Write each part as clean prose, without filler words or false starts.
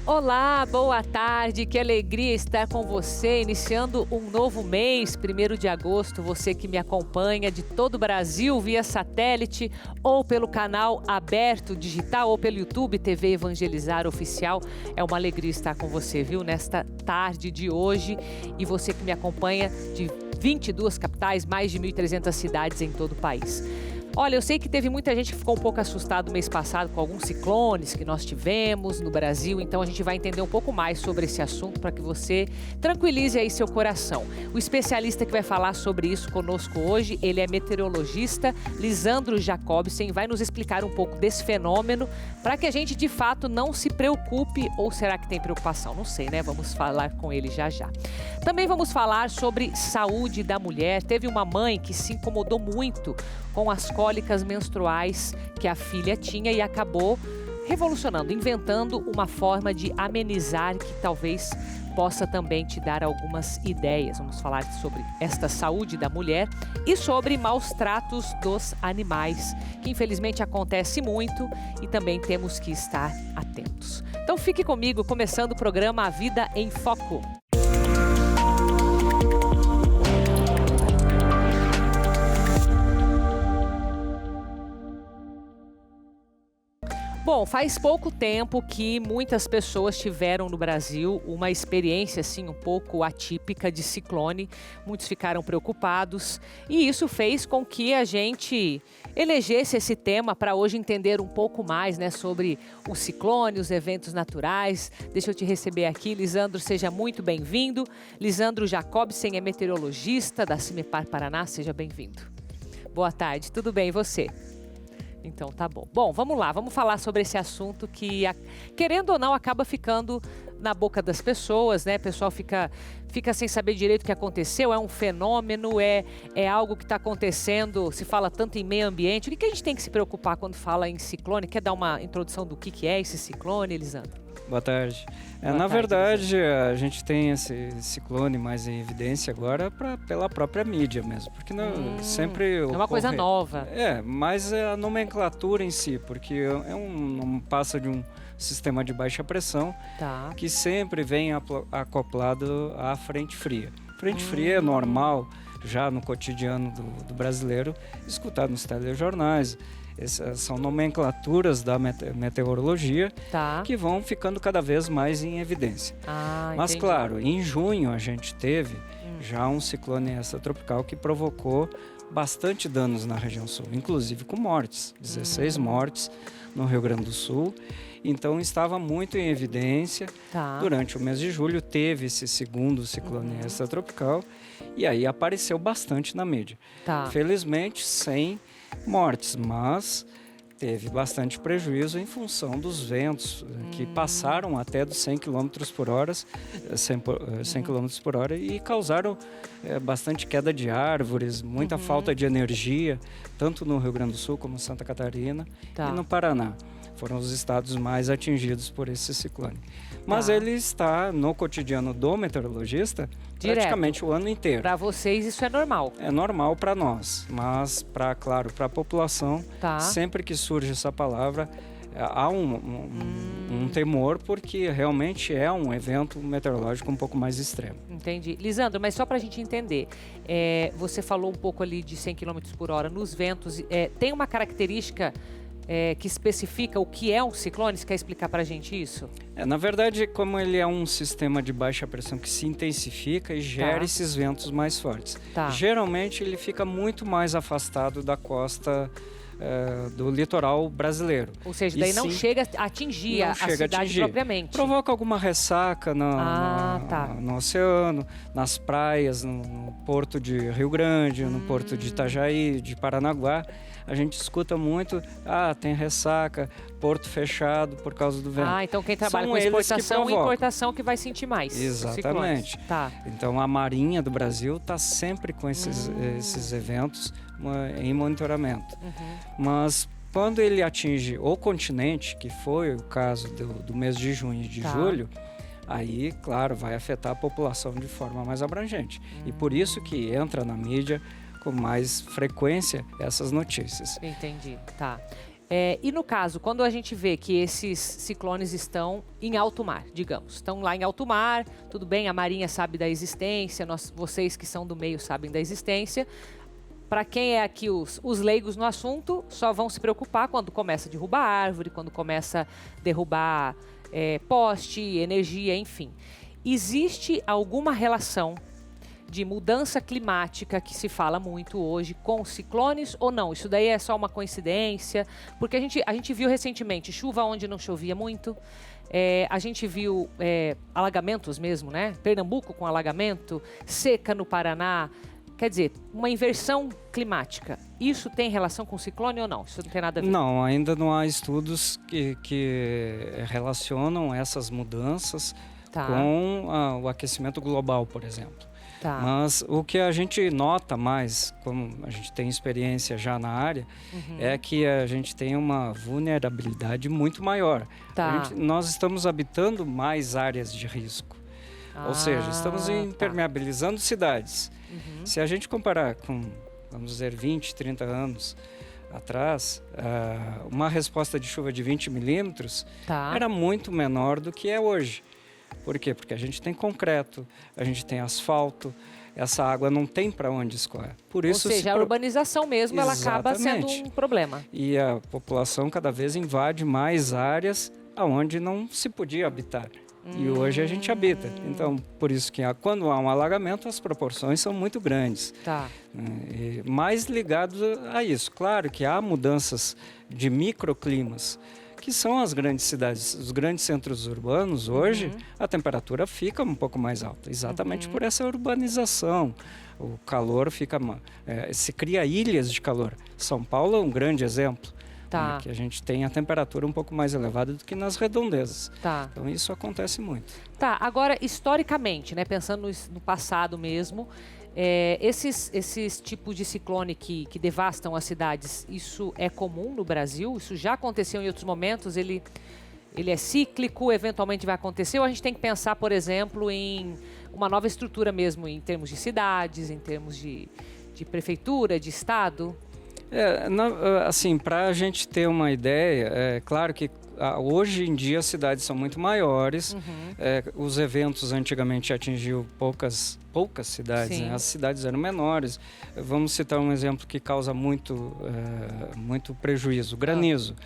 Olá, boa tarde, que alegria estar com você, iniciando um novo mês, 1º de agosto, você que me acompanha de todo o Brasil via satélite ou pelo canal aberto digital ou pelo YouTube TV Evangelizar Oficial. É uma alegria estar com você, viu, nesta tarde de hoje, e você que me acompanha de 22 capitais, mais de 1.300 cidades em todo o país. Olha, eu sei que teve muita gente que ficou um pouco assustado mês passado com alguns ciclones que nós tivemos no Brasil, então a gente vai entender um pouco mais sobre esse assunto para que você tranquilize aí seu coração. O especialista que vai falar sobre isso conosco hoje, ele é meteorologista, Lisandro Jacobsen, vai nos explicar um pouco desse fenômeno para que a gente de fato não se preocupe, ou será que tem preocupação? Não sei, né? Vamos falar com ele já já. Também vamos falar sobre saúde da mulher. Teve uma mãe que se incomodou muito com as cólicas menstruais que a filha tinha e acabou revolucionando, inventando uma forma de amenizar que talvez possa também te dar algumas ideias. Vamos falar sobre esta saúde da mulher e sobre maus tratos dos animais, que infelizmente acontece muito e também temos que estar atentos. Então fique comigo, começando o programa A Vida em Foco. Bom, faz pouco tempo que muitas pessoas tiveram no Brasil uma experiência assim um pouco atípica de ciclone. Muitos ficaram preocupados e isso fez com que a gente elegesse esse tema para hoje entender um pouco mais, né, sobre o ciclone, os eventos naturais. Deixa eu te receber aqui, Lisandro, seja muito bem-vindo. Lisandro Jacobsen é meteorologista da Cimepar Paraná, seja bem-vindo. Boa tarde, tudo bem e você? Então tá bom. Bom, vamos lá, vamos falar sobre esse assunto que, querendo ou não, acaba ficando na boca das pessoas, né? O pessoal fica sem saber direito o que aconteceu, é um fenômeno, é algo que está acontecendo, se fala tanto em meio ambiente. O que a gente tem que se preocupar quando fala em ciclone? Quer dar uma introdução do que é esse ciclone, Elisandro? Boa tarde. Boa na tarde, verdade, a gente tem esse ciclone mais em evidência agora pela própria mídia mesmo, porque sempre é uma coisa nova. Mas é a nomenclatura em si, porque não passa de um sistema de baixa pressão que sempre vem acoplado à frente fria. Frente fria é normal, já no cotidiano do brasileiro, escutar nos telejornais. Essas são nomenclaturas da meteorologia que vão ficando cada vez mais em evidência. Mas entendi. Claro, em junho a gente teve já um ciclone extratropical que provocou bastante danos na região sul, inclusive com mortes, 16 mortes no Rio Grande do Sul. Então estava muito em evidência. Durante o mês de julho teve esse segundo ciclone extratropical e aí apareceu bastante na mídia. Felizmente sem mortes, mas teve bastante prejuízo em função dos ventos que passaram até dos 100 km por hora, 100 km por hora e causaram bastante queda de árvores, muita falta de energia, tanto no Rio Grande do Sul como Santa Catarina e no Paraná. Foram os estados mais atingidos por esse ciclone. Mas ele está no cotidiano do meteorologista praticamente o ano inteiro. Para vocês isso é normal? É normal para nós, mas para a população, sempre que surge essa palavra, há um temor, porque realmente é um evento meteorológico um pouco mais extremo. Entendi. Lisandro, mas só para a gente entender, você falou um pouco ali de 100 km por hora nos ventos, tem uma característica que especifica o que é um ciclone? Você quer explicar para a gente isso? Na verdade, como ele é um sistema de baixa pressão que se intensifica e gera esses ventos mais fortes. Geralmente ele fica muito mais afastado da costa do litoral brasileiro. Ou seja, daí não chega a atingir a cidade propriamente. Provoca alguma ressaca no oceano, nas praias, no porto de Rio Grande, no porto de Itajaí, de Paranaguá. A gente escuta muito, tem ressaca, porto fechado por causa do vento. Então quem trabalha com exportação e importação que vai sentir mais. Exatamente. Então a Marinha do Brasil está sempre com esses eventos em monitoramento. Mas quando ele atinge o continente, que foi o caso do mês de junho e de julho, aí, claro, vai afetar a população de forma mais abrangente. E por isso que entra na mídia com mais frequência essas notícias. Entendi, E no caso, quando a gente vê que esses ciclones estão em alto mar, digamos, estão lá em alto mar, tudo bem, a Marinha sabe da existência, vocês que são do meio sabem da existência. Para quem é aqui os leigos no assunto, só vão se preocupar quando começa a derrubar árvore, quando começa a derrubar poste, energia, enfim. Existe alguma relação de mudança climática que se fala muito hoje com ciclones ou não? Isso daí é só uma coincidência? Porque a gente viu recentemente chuva onde não chovia muito, a gente viu alagamentos mesmo, né? Pernambuco com alagamento, seca no Paraná. Quer dizer, uma inversão climática. Isso tem relação com ciclone ou não? Isso não tem nada a ver? Não, ainda não há estudos que relacionam essas mudanças com o aquecimento global, por exemplo. Tá. Mas o que a gente nota mais, como a gente tem experiência já na área, é que a gente tem uma vulnerabilidade muito maior. Nós estamos habitando mais áreas de risco. Ou seja, estamos impermeabilizando cidades. Se a gente comparar com, vamos dizer, 20, 30 anos atrás, uma resposta de chuva de 20 milímetros era muito menor do que é hoje. Por quê? Porque a gente tem concreto, a gente tem asfalto, essa água não tem para onde escoar. Por isso, ou seja, a urbanização mesmo, ela acaba sendo um problema. E a população cada vez invade mais áreas aonde não se podia habitar. E hoje a gente habita. Então, por isso que quando há um alagamento, as proporções são muito grandes. Mais ligados a isso. Claro que há mudanças de microclimas, que são as grandes cidades, os grandes centros urbanos. Hoje, a temperatura fica um pouco mais alta, exatamente por essa urbanização. O calor fica... se cria ilhas de calor. São Paulo é um grande exemplo. Que a gente tem a temperatura um pouco mais elevada do que nas redondezas. Então isso acontece muito. Agora, historicamente, né, pensando no passado mesmo, esses tipos de ciclone que devastam as cidades, isso é comum no Brasil? Isso já aconteceu em outros momentos? Ele é cíclico, eventualmente vai acontecer? Ou a gente tem que pensar, por exemplo, em uma nova estrutura mesmo, em termos de cidades, em termos de prefeitura, de estado? Assim, para a gente ter uma ideia, é claro que hoje em dia as cidades são muito maiores, os eventos antigamente atingiam poucas cidades, né? As cidades eram menores. Vamos citar um exemplo que causa muito prejuízo, granizo.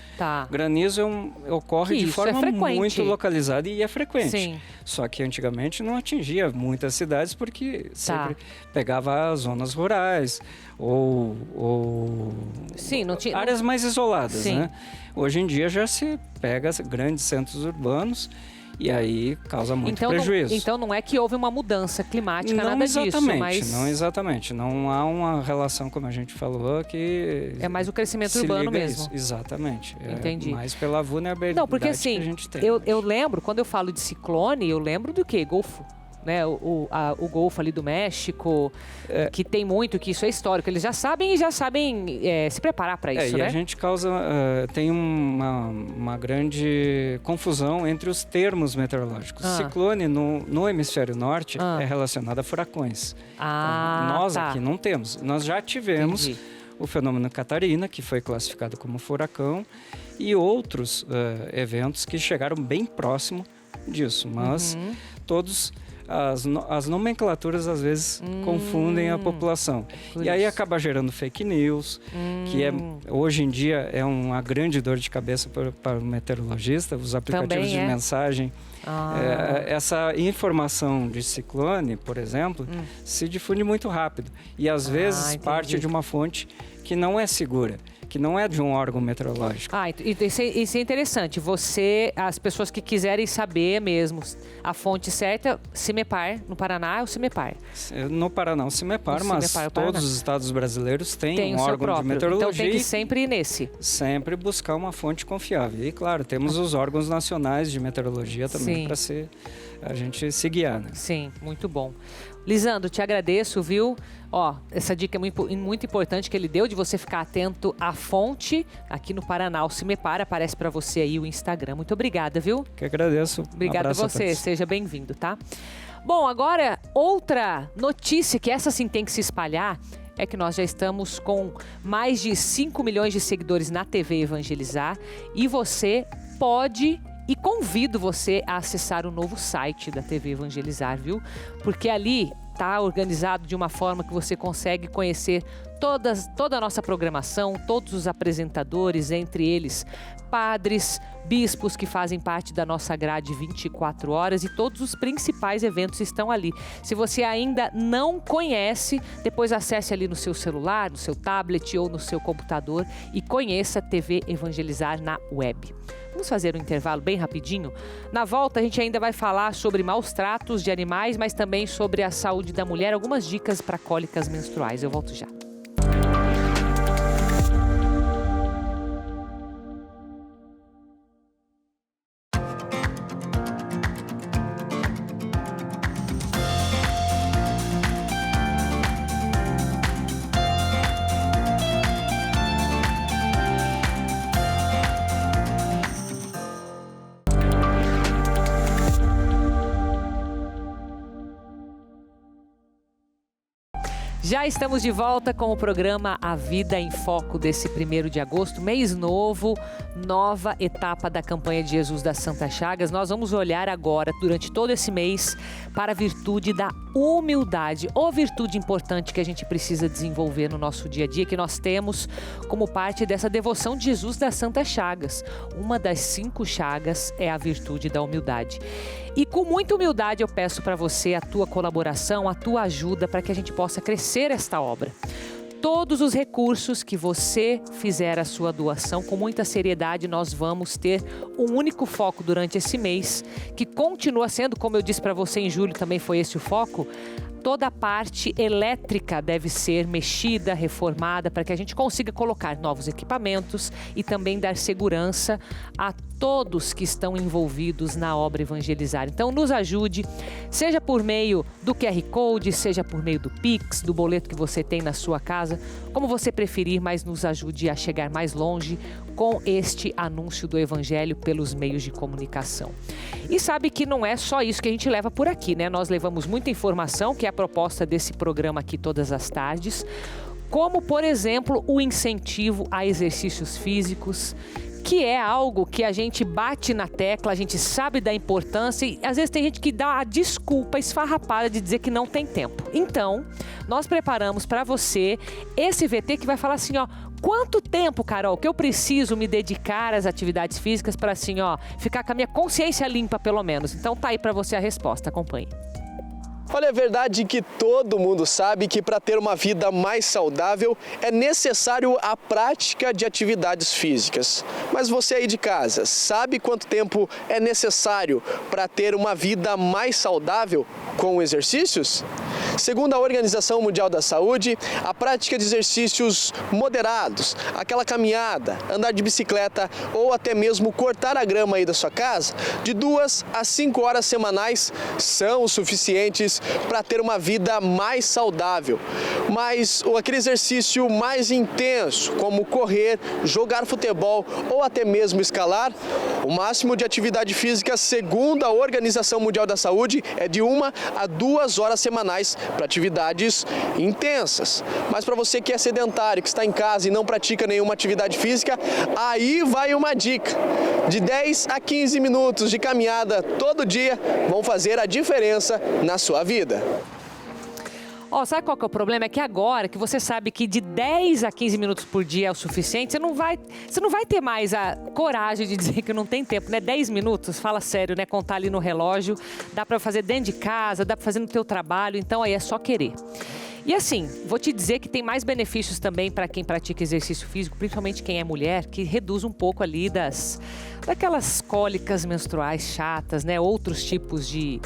Granizo ocorre de forma muito localizada e é frequente. Só que antigamente não atingia muitas cidades porque sempre pegava as zonas rurais ou não tinha, áreas mais isoladas, né? Hoje em dia já se pega grandes centros urbanos e aí causa muito prejuízo. Então não é que houve uma mudança climática, nada disso. Não exatamente. Não há uma relação, como a gente falou, que... É mais o crescimento urbano mesmo. Isso. Exatamente. Entendi. Mais pela vulnerabilidade não, porque, assim, que a gente tem. Eu lembro, quando eu falo de ciclone, eu lembro do quê? Golfo. Né, o Golfo ali do México, que tem muito, que isso é histórico. Eles já sabem se preparar para isso, né? E a gente tem uma grande confusão entre os termos meteorológicos. Ciclone no hemisfério norte é relacionado a furacões. Então, nós aqui não temos. Nós já tivemos o fenômeno Catarina, que foi classificado como furacão, e outros eventos que chegaram bem próximo disso. Mas todos... As nomenclaturas às vezes confundem a população. E aí acaba gerando fake news, que hoje em dia é uma grande dor de cabeça para o meteorologista, os aplicativos de mensagem. Essa informação de ciclone, por exemplo, se difunde muito rápido. E às vezes parte de uma fonte que não é segura, que não é de um órgão meteorológico. Isso é interessante. As pessoas que quiserem saber mesmo a fonte certa, CIMEPAR, no Paraná é o CIMEPAR. No Paraná, o CIMEPAR, mas todos os estados brasileiros têm um órgão de meteorologia. Então tem que sempre ir nesse. Sempre buscar uma fonte confiável. E claro, temos os órgãos nacionais de meteorologia também para a gente se guiar, né? Sim, muito bom. Lisandro, te agradeço, viu? Essa dica é muito importante que ele deu de você ficar atento à fonte aqui no Paraná, o CIMEPAR, aparece para você aí o Instagram. Muito obrigada, viu? Que agradeço. Obrigada a você, seja bem-vindo, tá? Bom, agora outra notícia que essa sim tem que se espalhar é que nós já estamos com mais de 5 milhões de seguidores na TV Evangelizar e você pode e convido você a acessar o novo site da TV Evangelizar, viu? Porque ali está organizado de uma forma que você consegue conhecer toda a nossa programação, todos os apresentadores, entre eles padres, bispos que fazem parte da nossa grade 24 horas e todos os principais eventos estão ali. Se você ainda não conhece, depois acesse ali no seu celular, no seu tablet ou no seu computador e conheça a TV Evangelizar na web. Vamos fazer um intervalo bem rapidinho? Na volta a gente ainda vai falar sobre maus tratos de animais, mas também sobre a saúde da mulher, algumas dicas para cólicas menstruais. Eu volto já. Já estamos de volta com o programa A Vida em Foco desse 1º de agosto, mês novo, nova etapa da campanha de Jesus das Santas Chagas. Nós vamos olhar agora, durante todo esse mês, para a virtude da humildade, ou virtude importante que a gente precisa desenvolver no nosso dia a dia, que nós temos como parte dessa devoção de Jesus das Santas Chagas. Uma das 5 chagas é a virtude da humildade. E com muita humildade eu peço para você a tua colaboração, a tua ajuda para que a gente possa crescer esta obra. Todos os recursos que você fizer a sua doação, com muita seriedade, nós vamos ter um único foco durante esse mês, que continua sendo, como eu disse para você em julho, também foi esse o foco. Toda a parte elétrica deve ser mexida, reformada, para que a gente consiga colocar novos equipamentos e também dar segurança a todos que estão envolvidos na obra Evangelizar. Então, nos ajude, seja por meio do QR Code, seja por meio do Pix, do boleto que você tem na sua casa, como você preferir, mas nos ajude a chegar mais longe com este anúncio do Evangelho pelos meios de comunicação. E sabe que não é só isso que a gente leva por aqui, né? Nós levamos muita informação, que é a proposta desse programa aqui todas as tardes, como, por exemplo, o incentivo a exercícios físicos, que é algo que a gente bate na tecla, a gente sabe da importância e às vezes tem gente que dá a desculpa esfarrapada de dizer que não tem tempo. Então, nós preparamos para você esse VT que vai falar assim, ó, quanto tempo, Carol, que eu preciso me dedicar às atividades físicas para assim, ó, ficar com a minha consciência limpa pelo menos. Então tá aí para você a resposta, acompanhe. Olha, é verdade que todo mundo sabe que para ter uma vida mais saudável é necessário a prática de atividades físicas. Mas você aí de casa, sabe quanto tempo é necessário para ter uma vida mais saudável com exercícios? Segundo a Organização Mundial da Saúde, a prática de exercícios moderados, aquela caminhada, andar de bicicleta ou até mesmo cortar a grama aí da sua casa, de 2 a 5 horas semanais são suficientes para ter uma vida mais saudável. Mas aquele exercício mais intenso, como correr, jogar futebol ou até mesmo escalar, o máximo de atividade física, segundo a Organização Mundial da Saúde, é de 1 a 2 horas semanais para atividades intensas. Mas para você que é sedentário, que está em casa e não pratica nenhuma atividade física, aí vai uma dica. De 10 a 15 minutos de caminhada todo dia vão fazer a diferença na sua vida. Ó, sabe qual que é o problema? É que agora que você sabe que de 10 a 15 minutos por dia é o suficiente, você não vai ter mais a coragem de dizer que não tem tempo, né? 10 minutos, fala sério, né? Contar ali no relógio, dá para fazer dentro de casa, dá para fazer no teu trabalho, então aí é só querer. E assim, vou te dizer que tem mais benefícios também para quem pratica exercício físico, principalmente quem é mulher, que reduz um pouco ali daquelas cólicas menstruais chatas, né? Outros tipos de,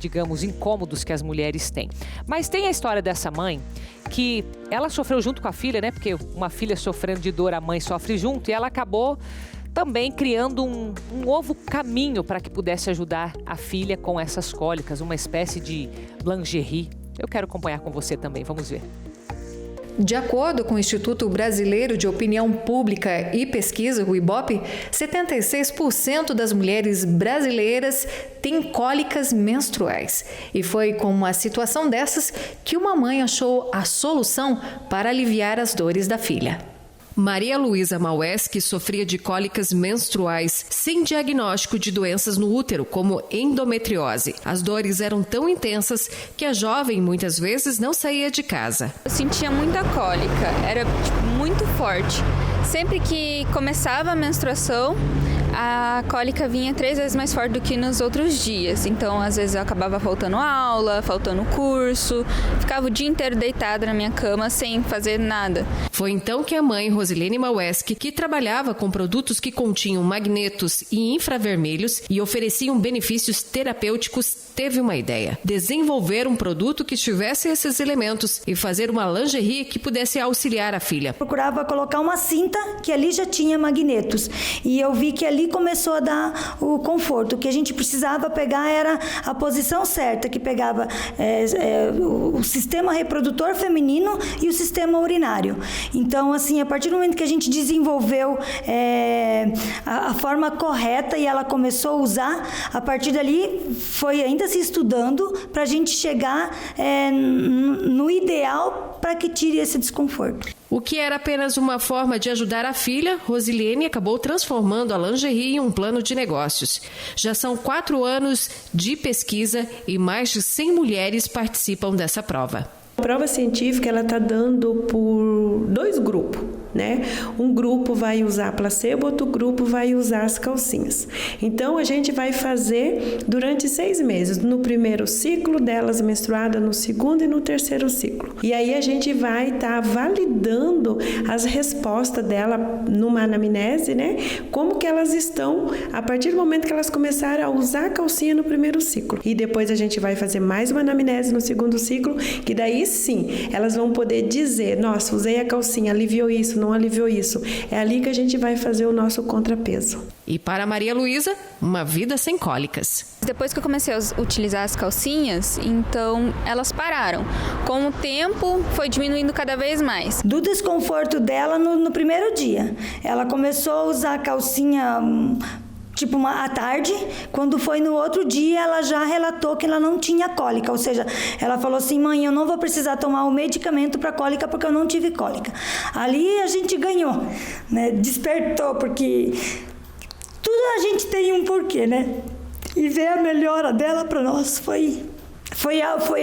digamos, incômodos que as mulheres têm. Mas tem a história dessa mãe que ela sofreu junto com a filha, né? Porque uma filha sofrendo de dor, a mãe sofre junto, e ela acabou também criando um novo caminho para que pudesse ajudar a filha com essas cólicas, uma espécie de lingerie. Eu quero acompanhar com você também, vamos ver. De acordo com o Instituto Brasileiro de Opinião Pública e Pesquisa, o IBOPE, 76% das mulheres brasileiras têm cólicas menstruais. E foi com uma situação dessas que uma mãe achou a solução para aliviar as dores da filha. Maria Luísa Maueschi sofria de cólicas menstruais sem diagnóstico de doenças no útero, como endometriose. As dores eram tão intensas que a jovem muitas vezes não saía de casa. Eu sentia muita cólica, era muito forte. Sempre que começava a menstruação, a cólica vinha 3 vezes mais forte do que nos outros dias. Então, às vezes eu acabava faltando aula, faltando curso, ficava o dia inteiro deitada na minha cama sem fazer nada. Foi então que a mãe, Rosilene Maueschi, que trabalhava com produtos que continham magnetos e infravermelhos e ofereciam benefícios terapêuticos, teve uma ideia: desenvolver um produto que tivesse esses elementos e fazer uma lingerie que pudesse auxiliar a filha. Procurava colocar uma cinta que ali já tinha magnetos e eu vi que ali começou a dar o conforto. O que a gente precisava pegar era a posição certa, que pegava o sistema reprodutor feminino e o sistema urinário. Então, assim, a partir do momento que a gente desenvolveu a forma correta e ela começou a usar, a partir dali foi ainda se estudando para a gente chegar no ideal para que tire esse desconforto. O que era apenas uma forma de ajudar a filha, Rosilene acabou transformando a lingerie em um plano de negócios. Já são 4 anos de pesquisa e mais de 100 mulheres participam dessa prova. A prova científica ela está dando por 2 grupos, né? Um grupo vai usar placebo, outro grupo vai usar as calcinhas. Então a gente vai fazer durante 6 meses, no primeiro ciclo delas menstruada, no segundo e no terceiro ciclo. E aí a gente vai estar validando as respostas dela numa anamnese, né? Como que elas estão a partir do momento que elas começaram a usar a calcinha no primeiro ciclo. E depois a gente vai fazer mais uma anamnese no segundo ciclo, que daí sim, elas vão poder dizer: nossa, usei a calcinha, aliviou isso, não aliviou isso. É ali que a gente vai fazer o nosso contrapeso. E para Maria Luísa, uma vida sem cólicas. Depois que eu comecei a utilizar as calcinhas, então elas pararam. Com o tempo, foi diminuindo cada vez mais. Do desconforto dela no primeiro dia, ela começou a usar a calcinha à tarde. Quando foi no outro dia, ela já relatou que ela não tinha cólica, ou seja, ela falou assim: mãe, eu não vou precisar tomar o medicamento para cólica porque eu não tive cólica. Ali a gente ganhou, né? Despertou, porque tudo a gente tem um porquê, né? E ver a melhora dela para nós foi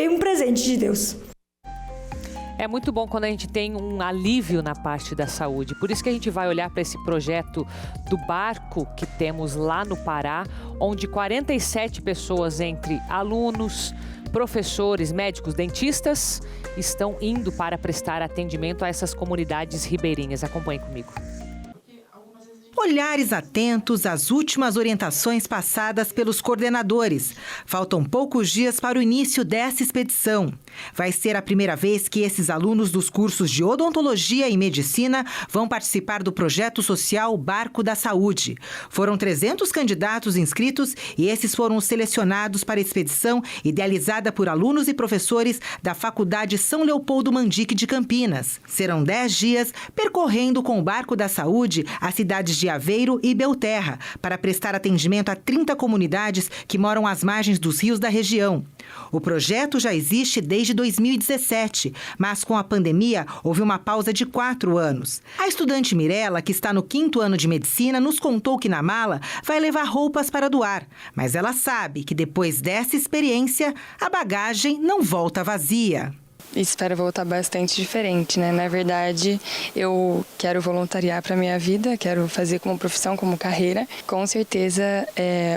um presente de Deus. É muito bom quando a gente tem um alívio na parte da saúde. Por isso que a gente vai olhar para esse projeto do barco que temos lá no Pará, onde 47 pessoas, entre alunos, professores, médicos, dentistas, estão indo para prestar atendimento a essas comunidades ribeirinhas. Acompanhe comigo. Olhares atentos às últimas orientações passadas pelos coordenadores. Faltam poucos dias para o início dessa expedição. Vai ser a primeira vez que esses alunos dos cursos de odontologia e medicina vão participar do projeto social Barco da Saúde. Foram 300 candidatos inscritos e esses foram os selecionados para a expedição idealizada por alunos e professores da Faculdade São Leopoldo Mandique de Campinas. Serão 10 dias percorrendo com o Barco da Saúde as cidades de Aveiro e Belterra, para prestar atendimento a 30 comunidades que moram às margens dos rios da região. O projeto já existe desde 2017, mas com a pandemia houve uma pausa de 4 anos. A estudante Mirella, que está no 5º ano de medicina, nos contou que na mala vai levar roupas para doar, mas ela sabe que depois dessa experiência, a bagagem não volta vazia. Espero voltar bastante diferente, né? Na verdade, eu quero voluntariar para a minha vida, quero fazer como profissão, como carreira. Com certeza,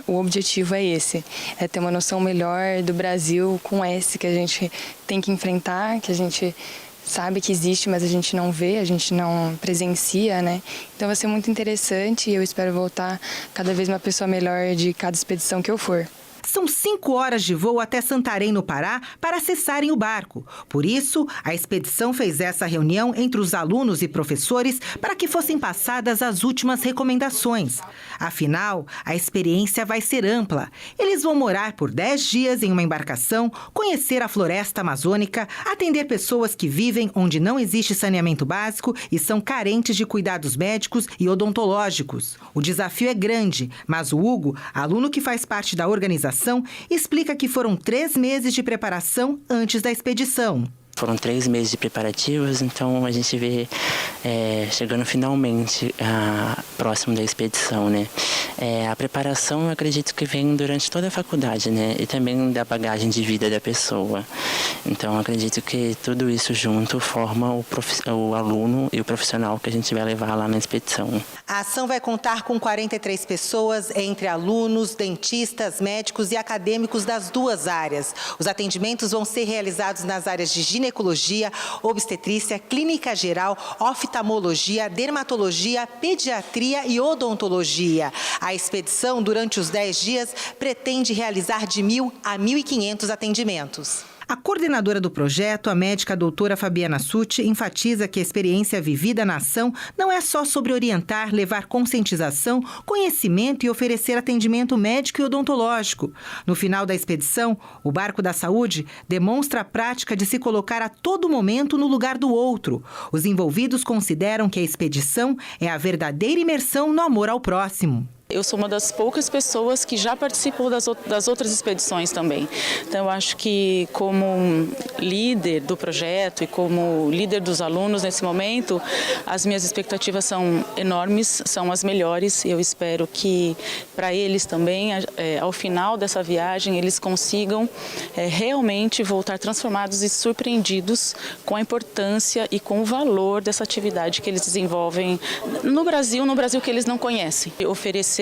o objetivo é esse, é ter uma noção melhor do Brasil com esse que a gente tem que enfrentar, que a gente sabe que existe, mas a gente não vê, a gente não presencia, né? Então vai ser muito interessante e eu espero voltar cada vez uma pessoa melhor de cada expedição que eu for. São 5 horas de voo até Santarém, no Pará, para acessarem o barco. Por isso, a expedição fez essa reunião entre os alunos e professores para que fossem passadas as últimas recomendações. Afinal, a experiência vai ser ampla. Eles vão morar por 10 dias em uma embarcação, conhecer a floresta amazônica, atender pessoas que vivem onde não existe saneamento básico e são carentes de cuidados médicos e odontológicos. O desafio é grande, mas o Hugo, aluno que faz parte da organização, explica que foram 3 meses de preparação antes da expedição. Foram 3 meses de preparativos, então a gente vê chegando finalmente próximo da expedição, né? A preparação, eu acredito que vem durante toda a faculdade, né? E também da bagagem de vida da pessoa. Então, eu acredito que tudo isso junto forma o aluno e o profissional que a gente vai levar lá na expedição. A ação vai contar com 43 pessoas, entre alunos, dentistas, médicos e acadêmicos das 2 áreas. Os atendimentos vão ser realizados nas áreas de ginecologia, obstetrícia, clínica geral, oftalmologia, dermatologia, pediatria e odontologia. A expedição, durante os 10 dias, pretende realizar de 1.000 a 1.500 atendimentos. A coordenadora do projeto, a médica doutora Fabiana Sutti, enfatiza que a experiência vivida na ação não é só sobre orientar, levar conscientização, conhecimento e oferecer atendimento médico e odontológico. No final da expedição, o Barco da Saúde demonstra a prática de se colocar a todo momento no lugar do outro. Os envolvidos consideram que a expedição é a verdadeira imersão no amor ao próximo. Eu sou uma das poucas pessoas que já participou das outras expedições também. Então, eu acho que como líder do projeto e como líder dos alunos nesse momento, as minhas expectativas são enormes, são as melhores. Eu espero que para eles também, ao final dessa viagem, eles consigam realmente voltar transformados e surpreendidos com a importância e com o valor dessa atividade que eles desenvolvem no Brasil que eles não conhecem. Oferecer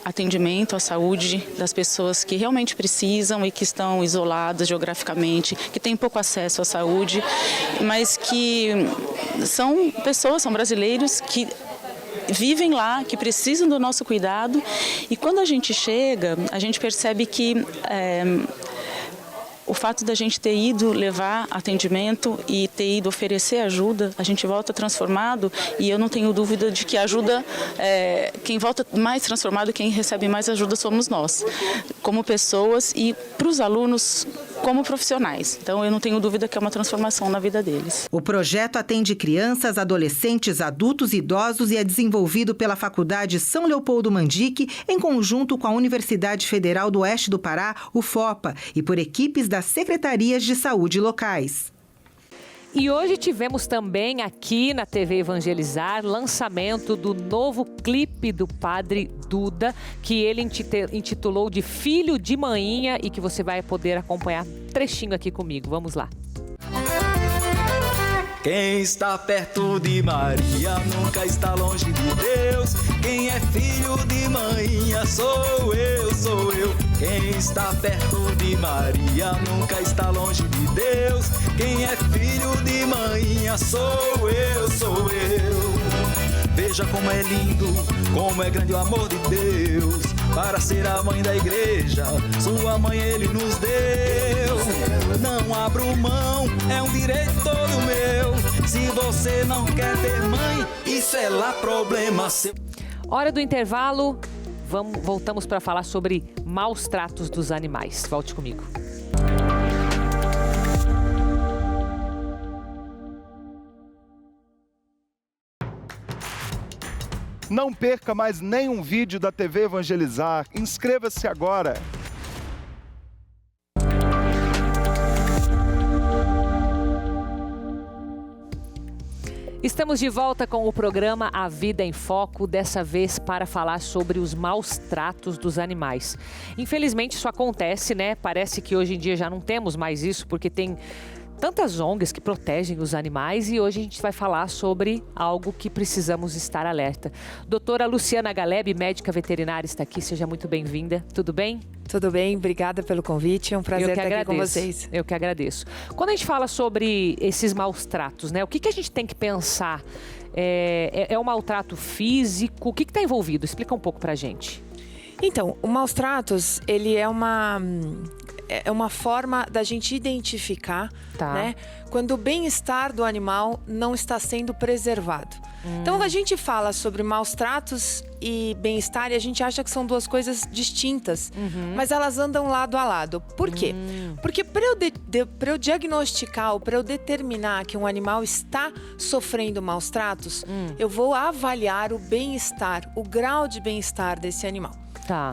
atendimento à saúde das pessoas que realmente precisam e que estão isoladas geograficamente, que têm pouco acesso à saúde, mas que são pessoas, são brasileiros que vivem lá, que precisam do nosso cuidado. E quando a gente chega, a gente percebe que o fato da gente ter ido levar atendimento e ter ido oferecer ajuda, a gente volta transformado, e eu não tenho dúvida de que a ajuda, quem volta mais transformado, quem recebe mais ajuda somos nós, como pessoas e para os alunos como profissionais. Então, eu não tenho dúvida que é uma transformação na vida deles. O projeto atende crianças, adolescentes, adultos e idosos e é desenvolvido pela Faculdade São Leopoldo Mandique, em conjunto com a Universidade Federal do Oeste do Pará, UFOPA, e por equipes das secretarias de saúde locais. E hoje tivemos também aqui na TV Evangelizar lançamento do novo clipe do Padre Duda, que ele intitulou de Filho de Manhinha e que você vai poder acompanhar trechinho aqui comigo. Vamos lá. Quem está perto de Maria nunca está longe de Deus. Quem é filho de manhinha sou eu, sou eu. Quem está perto de Maria nunca está longe de Deus. Quem é filho de manhinha sou eu, sou eu. Veja como é lindo, como é grande o amor de Deus. Para ser a mãe da igreja, sua mãe ele nos deu. Não abro mão, é um direito todo meu. Se você não quer ter mãe, isso é lá problema seu. Hora do intervalo, voltamos para falar sobre maus tratos dos animais. Volte comigo. Não perca mais nenhum vídeo da TV Evangelizar. Inscreva-se agora. Estamos de volta com o programa A Vida em Foco, dessa vez para falar sobre os maus tratos dos animais. Infelizmente isso acontece, né? Parece que hoje em dia já não temos mais isso, porque tem tantas ONGs que protegem os animais, e hoje a gente vai falar sobre algo que precisamos estar alerta. Doutora Luciana Galeb, médica veterinária, está aqui. Seja muito bem-vinda. Tudo bem? Tudo bem, obrigada pelo convite. É um prazer estar aqui com vocês. Eu que agradeço. Quando a gente fala sobre esses maus tratos, né? O que a gente tem que pensar? É um maltrato físico? O que está envolvido? Explica um pouco pra gente. Então, o maus tratos, ele é uma forma da gente identificar, né, quando o bem-estar do animal não está sendo preservado. Então, a gente fala sobre maus tratos e bem-estar e a gente acha que são duas coisas distintas, mas elas andam lado a lado. Por quê? Porque para eu diagnosticar ou para eu determinar que um animal está sofrendo maus tratos, eu vou avaliar o bem-estar, o grau de bem-estar desse animal.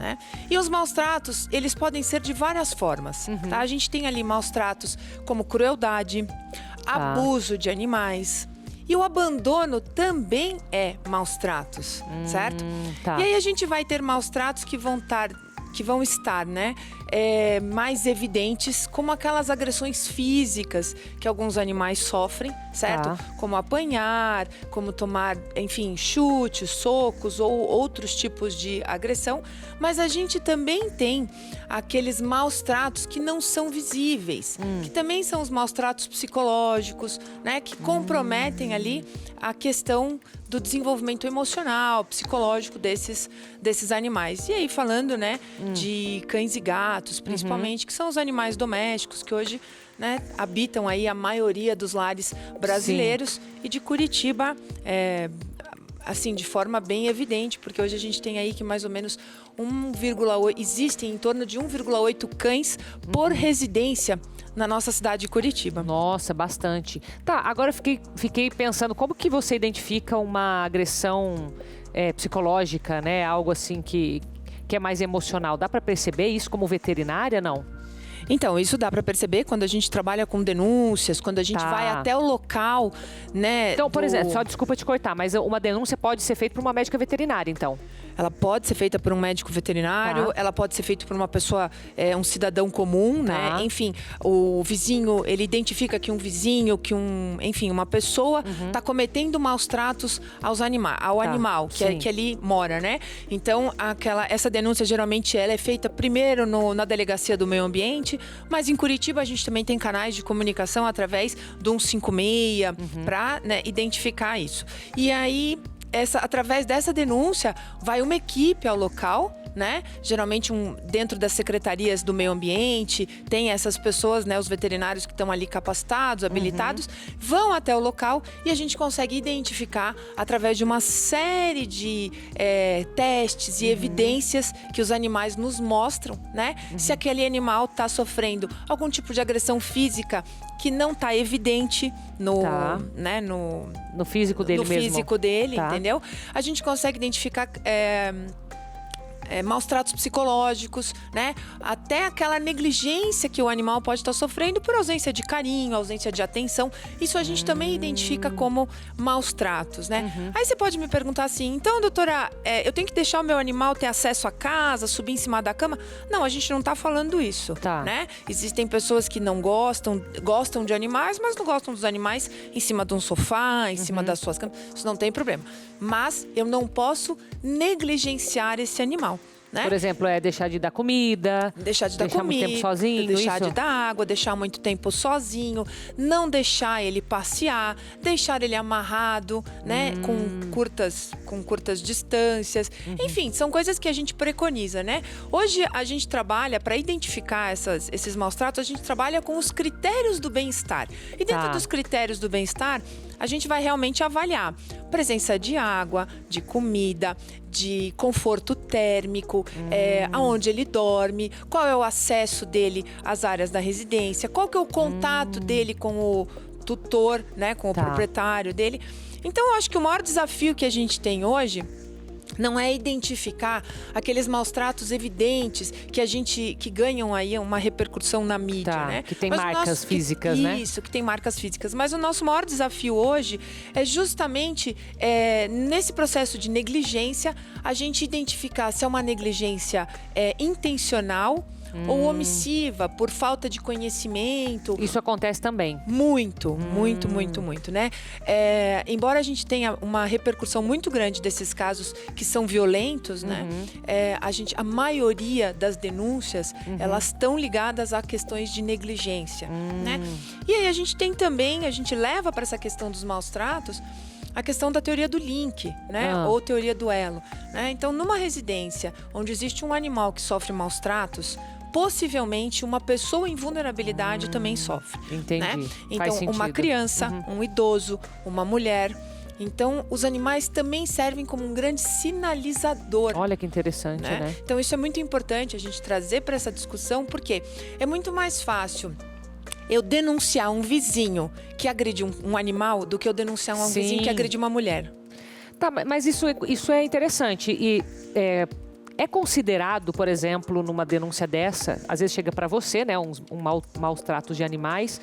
Né? E os maus tratos, eles podem ser de várias formas. Tá? A gente tem ali maus tratos como crueldade, abuso de animais. E o abandono também é maus tratos, certo? E aí a gente vai ter maus tratos que vão estar, né, mais evidentes, como aquelas agressões físicas que alguns animais sofrem, certo? Como apanhar, como tomar, enfim, chutes, socos ou outros tipos de agressão. Mas a gente também tem aqueles maus tratos que não são visíveis, que também são os maus tratos psicológicos, né, que comprometem ali a questão do desenvolvimento emocional, psicológico desses animais. E aí falando, né, de cães e gatos, principalmente, que são os animais domésticos que hoje, né, habitam aí a maioria dos lares brasileiros e de Curitiba, assim, de forma bem evidente, porque hoje a gente tem aí que mais ou menos existem em torno de 1,8 cães por residência na nossa cidade de Curitiba. Nossa, bastante. Tá, agora eu fiquei pensando, como que você identifica uma agressão psicológica, né? Algo assim que é mais emocional. Dá para perceber isso como veterinária, não? Então, isso dá para perceber quando a gente trabalha com denúncias, quando a gente vai até o local, né? Então, por exemplo, só desculpa te cortar, mas uma denúncia pode ser feita por uma médica veterinária, então? Ela pode ser feita por um médico veterinário, ela pode ser feita por uma pessoa, um cidadão comum, né? Enfim, o vizinho, ele identifica que um vizinho, enfim, uma pessoa está cometendo maus tratos ao animal que ali mora, né? Então, essa denúncia geralmente ela é feita primeiro na delegacia do meio ambiente, mas em Curitiba a gente também tem canais de comunicação através do 156 para, né, identificar isso. E aí, através dessa denúncia, vai uma equipe ao local, né? Geralmente dentro das secretarias do meio ambiente, tem essas pessoas, né? Os veterinários que estão ali capacitados, habilitados, vão até o local e a gente consegue identificar através de uma série de testes e evidências que os animais nos mostram, né? Se aquele animal está sofrendo algum tipo de agressão física que não está evidente né, no físico dele mesmo. No físico dele, entendeu? A gente consegue identificar maus tratos psicológicos, né? Até aquela negligência que o animal pode estar sofrendo por ausência de carinho, ausência de atenção. Isso a gente também identifica como maus tratos, né? Aí você pode me perguntar assim, então, doutora, eu tenho que deixar o meu animal ter acesso à casa, subir em cima da cama? Não, a gente não está falando isso, né? Existem pessoas que não gostam de animais, mas não gostam dos animais em cima de um sofá, em cima das suas camas. Isso não tem problema. Mas eu não posso negligenciar esse animal. Né? Por exemplo, deixar de dar comida, deixar muito tempo sozinho, deixar de dar água, deixar muito tempo sozinho, não deixar ele passear, deixar ele amarrado, né, com curtas distâncias. Enfim, são coisas que a gente preconiza, né? Hoje a gente trabalha para identificar esses maus tratos, a gente trabalha com os critérios do bem-estar. E dentro dos critérios do bem-estar, a gente vai realmente avaliar presença de água, de comida, de conforto térmico, aonde ele dorme, qual é o acesso dele às áreas da residência, qual que é o contato dele com o tutor, né, com o proprietário dele. Então, eu acho que o maior desafio que a gente tem hoje não é identificar aqueles maus tratos evidentes que ganham aí uma repercussão na mídia, né? Que tem marcas físicas, né? Isso, que tem marcas físicas. Mas o nosso maior desafio hoje é justamente nesse processo de negligência, a gente identificar se é uma negligência intencional ou omissiva, por falta de conhecimento. Isso acontece também? Muito, né? Embora a gente tenha uma repercussão muito grande desses casos que são violentos, né? A maioria das denúncias, elas estão ligadas a questões de negligência, né? E aí a gente tem também, a gente leva para essa questão dos maus tratos a questão da teoria do link, né? Ou teoria do elo, né? Então, numa residência onde existe um animal que sofre maus tratos, possivelmente uma pessoa em vulnerabilidade também sofre. Entendi. Né? Faz Então, sentido. uma criança, um idoso, uma mulher. Então, os animais também servem como um grande sinalizador. Olha que interessante, né? Então, isso é muito importante a gente trazer para essa discussão, porque é muito mais fácil eu denunciar um vizinho que agride um animal do que eu denunciar um vizinho que agride uma mulher. Tá, mas isso é interessante. E é considerado, por exemplo, numa denúncia dessa, às vezes chega para você, né, maus tratos de animais,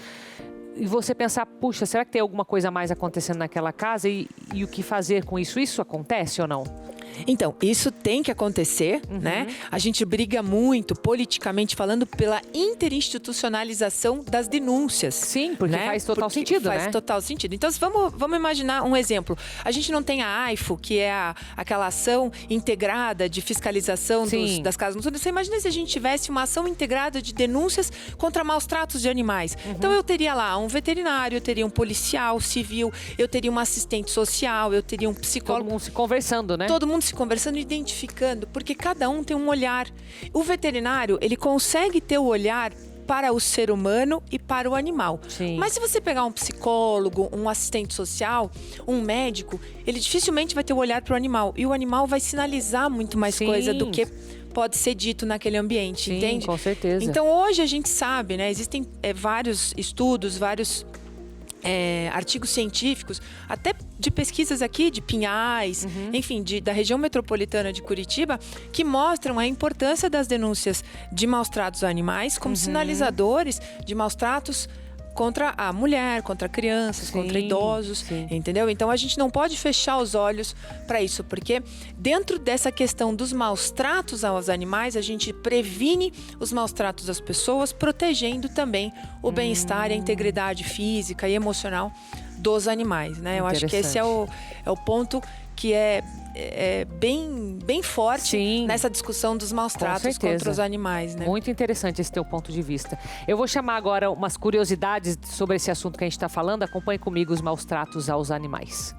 e você pensar, puxa, será que tem alguma coisa mais acontecendo naquela casa e o que fazer com isso? Isso acontece ou não? Então, isso tem que acontecer, né? A gente briga muito, politicamente falando, pela interinstitucionalização das denúncias. Sim, porque faz total sentido, né? Faz total sentido. Então, vamos imaginar um exemplo. A gente não tem a AIFO, que é aquela ação integrada de fiscalização das casas noturnas. Você imagina se a gente tivesse uma ação integrada de denúncias contra maus tratos de animais. Então, eu teria lá um veterinário, eu teria um policial civil, eu teria uma assistente social, eu teria um psicólogo. Todo mundo se conversando, né? Todo mundo se conversando, identificando, porque cada um tem um olhar. O veterinário, ele consegue ter o olhar para o ser humano e para o animal. Sim. Mas se você pegar um psicólogo, um assistente social, um médico, ele dificilmente vai ter o olhar para o animal. E o animal vai sinalizar muito mais coisa do que pode ser dito naquele ambiente, entende? Com certeza. Então, hoje a gente sabe, né? Existem vários estudos, vários artigos científicos, até de pesquisas aqui de Pinhais, enfim, da região metropolitana de Curitiba, que mostram a importância das denúncias de maus tratos a animais como sinalizadores de maus tratos contra a mulher, contra crianças, contra idosos, entendeu? Então, a gente não pode fechar os olhos para isso, porque dentro dessa questão dos maus tratos aos animais, a gente previne os maus tratos às pessoas, protegendo também o bem-estar e a integridade física e emocional dos animais, né? Eu acho que esse é o ponto que é bem forte nessa discussão dos maus tratos contra os animais, né? Muito interessante esse teu ponto de vista. Eu vou chamar agora umas curiosidades sobre esse assunto que a gente está falando. Acompanhe comigo os maus tratos aos animais.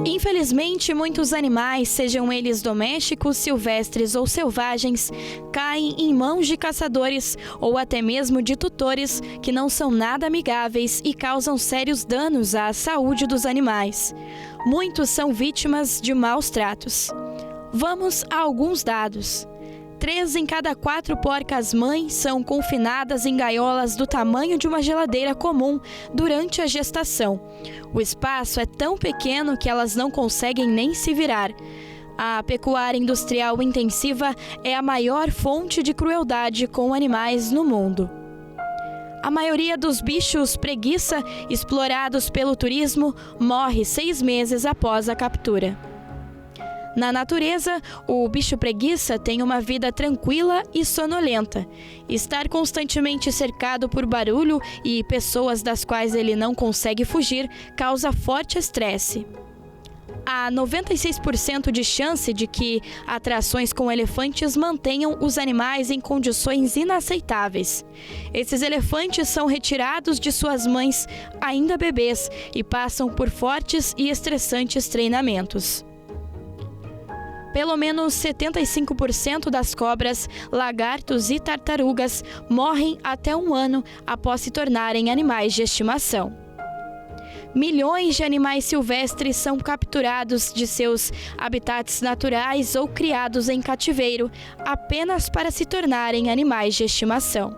Infelizmente, muitos animais, sejam eles domésticos, silvestres ou selvagens, caem em mãos de caçadores ou até mesmo de tutores que não são nada amigáveis e causam sérios danos à saúde dos animais. Muitos são vítimas de maus tratos. Vamos a alguns dados. 3 em cada 4 porcas-mães são confinadas em gaiolas do tamanho de uma geladeira comum durante a gestação. O espaço é tão pequeno que elas não conseguem nem se virar. A pecuária industrial intensiva é a maior fonte de crueldade com animais no mundo. A maioria dos bichos preguiça explorados pelo turismo morre 6 meses após a captura. Na natureza, o bicho preguiça tem uma vida tranquila e sonolenta. Estar constantemente cercado por barulho e pessoas das quais ele não consegue fugir causa forte estresse. Há 96% de chance de que atrações com elefantes mantenham os animais em condições inaceitáveis. Esses elefantes são retirados de suas mães ainda bebês e passam por fortes e estressantes treinamentos. Pelo menos 75% das cobras, lagartos e tartarugas morrem até 1 ano após se tornarem animais de estimação. Milhões de animais silvestres são capturados de seus habitats naturais ou criados em cativeiro apenas para se tornarem animais de estimação.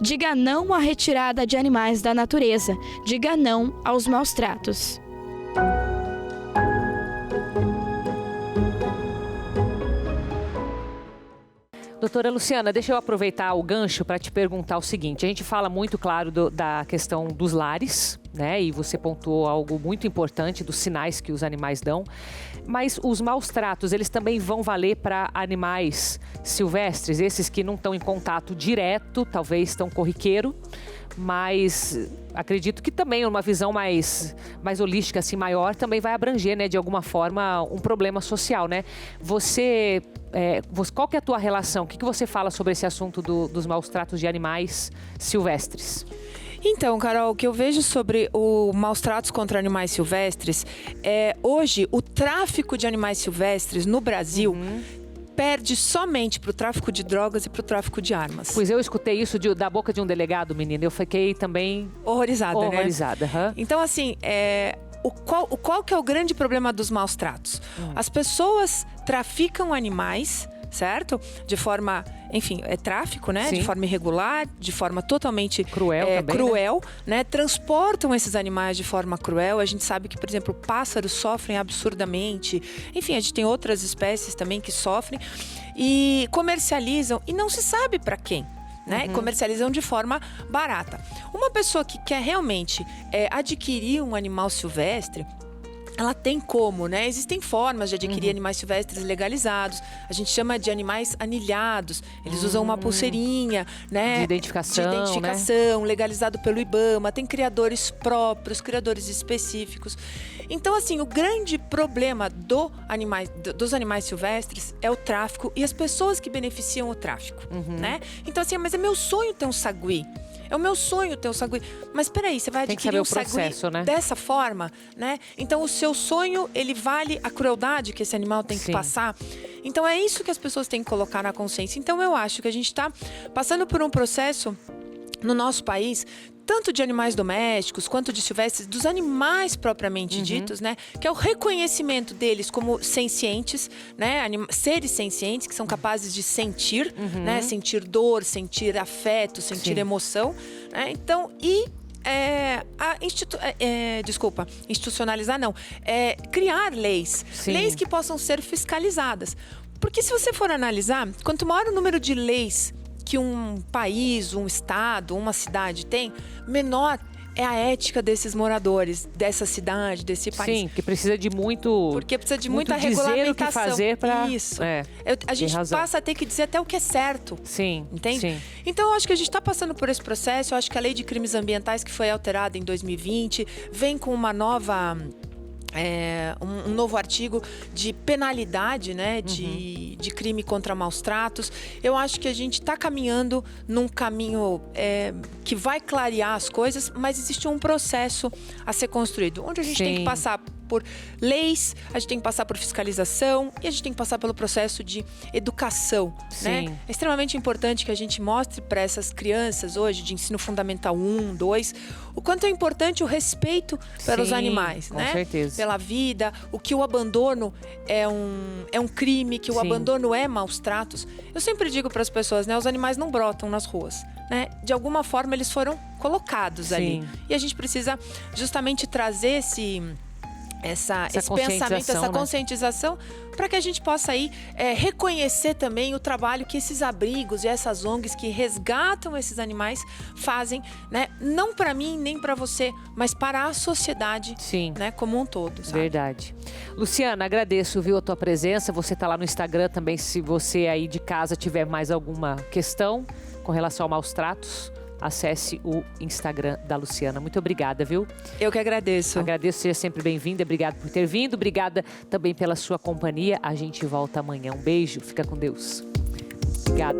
Diga não à retirada de animais da natureza. Diga não aos maus tratos. Doutora Luciana, deixa eu aproveitar o gancho para te perguntar o seguinte. A gente fala muito, claro, da questão dos lares, né? E você pontuou algo muito importante dos sinais que os animais dão. Mas os maus tratos, eles também vão valer para animais silvestres, esses que não estão em contato direto, talvez estão corriqueiro, mas acredito que também uma visão mais holística, assim, maior, também vai abranger, né, de alguma forma, um problema social, né? Qual que é a tua relação? O que você fala sobre esse assunto dos maus tratos de animais silvestres? Então, Carol, o que eu vejo sobre o maus tratos contra animais silvestres hoje o tráfico de animais silvestres no Brasil perde somente para o tráfico de drogas e para o tráfico de armas. Pois eu escutei isso da boca de um delegado, menina. Eu fiquei também horrorizada, né? Então, assim, qual que é o grande problema dos maus tratos? As pessoas traficam animais, certo? De forma, enfim, é tráfico, né? Sim. De forma irregular, de forma totalmente cruel, também, né? Transportam esses animais de forma cruel. A gente sabe que, por exemplo, pássaros sofrem absurdamente. Enfim, a gente tem outras espécies também que sofrem e comercializam e não se sabe para quem. Né? Comercializam de forma barata. Uma pessoa que quer realmente adquirir um animal silvestre, ela tem como, né? Existem formas de adquirir animais silvestres legalizados. A gente chama de animais anilhados. Eles usam uma pulseirinha, né? De identificação, legalizado pelo IBAMA. Tem criadores próprios, criadores específicos. Então, assim, o grande problema dos animais silvestres é o tráfico e as pessoas que beneficiam o tráfico, né? Então, assim, mas é meu sonho ter um sagui. É o meu sonho ter um sagui. Mas peraí, você vai adquirir um sagui dessa forma, né? Então o seu sonho, ele vale a crueldade que esse animal tem que passar. Então é isso que as pessoas têm que colocar na consciência. Então eu acho que a gente está passando por um processo no nosso país, tanto de animais domésticos quanto de silvestres, dos animais propriamente ditos, né? Que é o reconhecimento deles como sencientes, né? Seres sencientes que são capazes de sentir, né? Sentir dor, sentir afeto, sentir emoção, né? Então, institucionalizar não, criar leis, leis que possam ser fiscalizadas. Porque se você for analisar, quanto maior o número de leis que um país, um estado, uma cidade tem, menor é a ética desses moradores, dessa cidade, desse país. Sim, que precisa de muito... Porque precisa de muita regulamentação. regulamentação. O que fazer para... Isso. A gente passa a ter que dizer até o que é certo. Sim. Entende? Sim. Então, eu acho que a gente está passando por esse processo. Eu acho que a Lei de Crimes Ambientais, que foi alterada em 2020, vem com uma nova... um novo artigo de penalidade, né, de crime contra maus tratos. Eu acho que a gente está caminhando num caminho que vai clarear as coisas, mas existe um processo a ser construído, onde a gente tem que passar por leis, a gente tem que passar por fiscalização e a gente tem que passar pelo processo de educação, né? É extremamente importante que a gente mostre para essas crianças hoje de ensino fundamental 1, 2, o quanto é importante o respeito pelos animais, né? Com certeza. Pela vida, o que o abandono é um crime, que o abandono é maus tratos. Eu sempre digo para as pessoas, né? Os animais não brotam nas ruas, né? De alguma forma eles foram colocados ali. E a gente precisa justamente trazer esse pensamento, essa conscientização, para que a gente possa aí reconhecer também o trabalho que esses abrigos e essas ONGs que resgatam esses animais fazem, né? Não para mim nem para você, mas para a sociedade, né? Como um todo, sabe? Verdade. Luciana, agradeço, viu, a tua presença. Você tá lá no Instagram também, se você aí de casa tiver mais alguma questão com relação a maus tratos, acesse o Instagram da Luciana. Muito obrigada, viu? Eu que agradeço. Agradeço, seja sempre bem-vinda. Obrigada por ter vindo. Obrigada também pela sua companhia. A gente volta amanhã. Um beijo. Fica com Deus. Obrigada.